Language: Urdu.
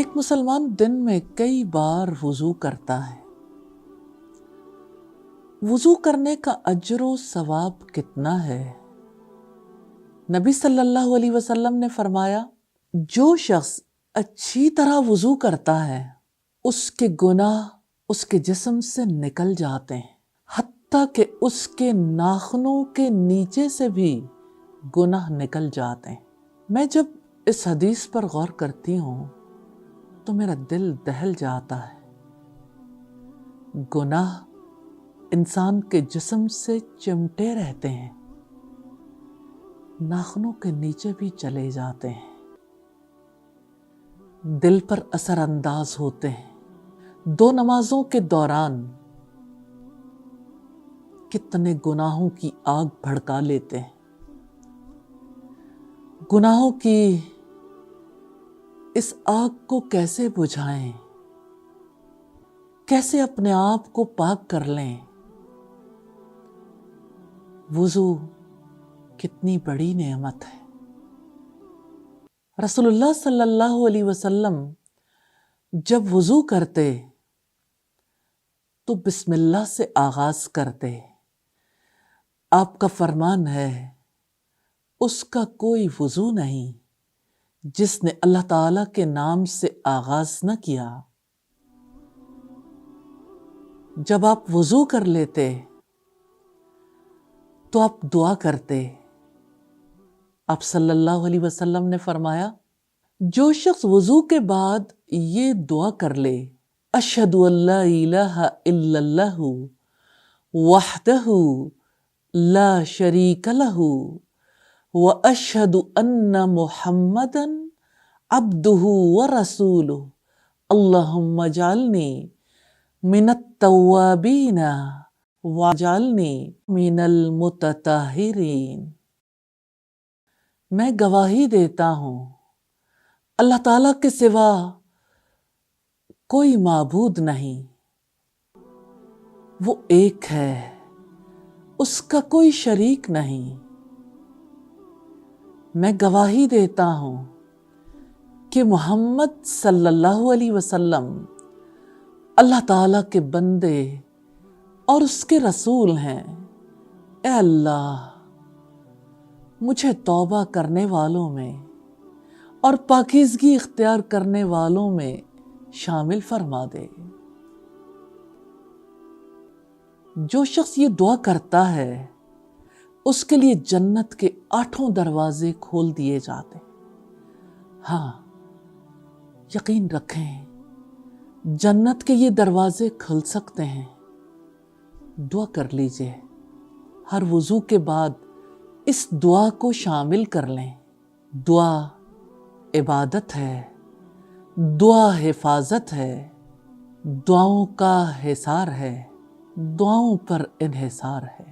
ایک مسلمان دن میں کئی بار وضو کرتا ہے۔ وضو کرنے کا اجر و ثواب کتنا ہے؟ نبی صلی اللہ علیہ وسلم نے فرمایا، جو شخص اچھی طرح وضو کرتا ہے اس کے گناہ اس کے جسم سے نکل جاتے ہیں، حتیٰ کہ اس کے ناخنوں کے نیچے سے بھی گناہ نکل جاتے ہیں۔ میں جب اس حدیث پر غور کرتی ہوں تو میرا دل دہل جاتا ہے۔ گناہ انسان کے جسم سے چمٹے رہتے ہیں، ناخنوں کے نیچے بھی چلے جاتے ہیں، دل پر اثر انداز ہوتے ہیں۔ دو نمازوں کے دوران کتنے گناہوں کی آگ بھڑکا لیتے ہیں۔ گناہوں کی اس آگ کو کیسے بجھائیں؟ کیسے اپنے آپ کو پاک کر لیں؟ وضو کتنی بڑی نعمت ہے۔ رسول اللہ صلی اللہ علیہ وسلم جب وضو کرتے تو بسم اللہ سے آغاز کرتے۔ آپ کا فرمان ہے، اس کا کوئی وضو نہیں جس نے اللہ تعالیٰ کے نام سے آغاز نہ کیا۔ جب آپ وضو کر لیتے تو آپ دعا کرتے۔ آپ صلی اللہ علیہ وسلم نے فرمایا، جو شخص وضو کے بعد یہ دعا کر لے، اشہد ان لا الہ الا اللہ وحدہ لا شریک لہ واشہد ان محمدا عبدہ ورسولہ اللہم اجعلنی من التوابین واجعلنی من المتطہرین۔ میں گواہی دیتا ہوں اللہ تعالیٰ کے سوا کوئی معبود نہیں، وہ ایک ہے، اس کا کوئی شریک نہیں۔ میں گواہی دیتا ہوں کہ محمد صلی اللہ علیہ وسلم اللہ تعالیٰ کے بندے اور اس کے رسول ہیں۔ اے اللہ، مجھے توبہ کرنے والوں میں اور پاکیزگی اختیار کرنے والوں میں شامل فرما دے۔ جو شخص یہ دعا کرتا ہے اس کے لیے جنت کے 8 دروازے کھول دیے جاتے۔ ہاں، یقین رکھیں جنت کے یہ دروازے کھل سکتے ہیں۔ دعا کر لیجئے، ہر وضو کے بعد اس دعا کو شامل کر لیں۔ دعا عبادت ہے، دعا حفاظت ہے، دعاؤں کا حصار ہے، دعاؤں پر انحصار ہے۔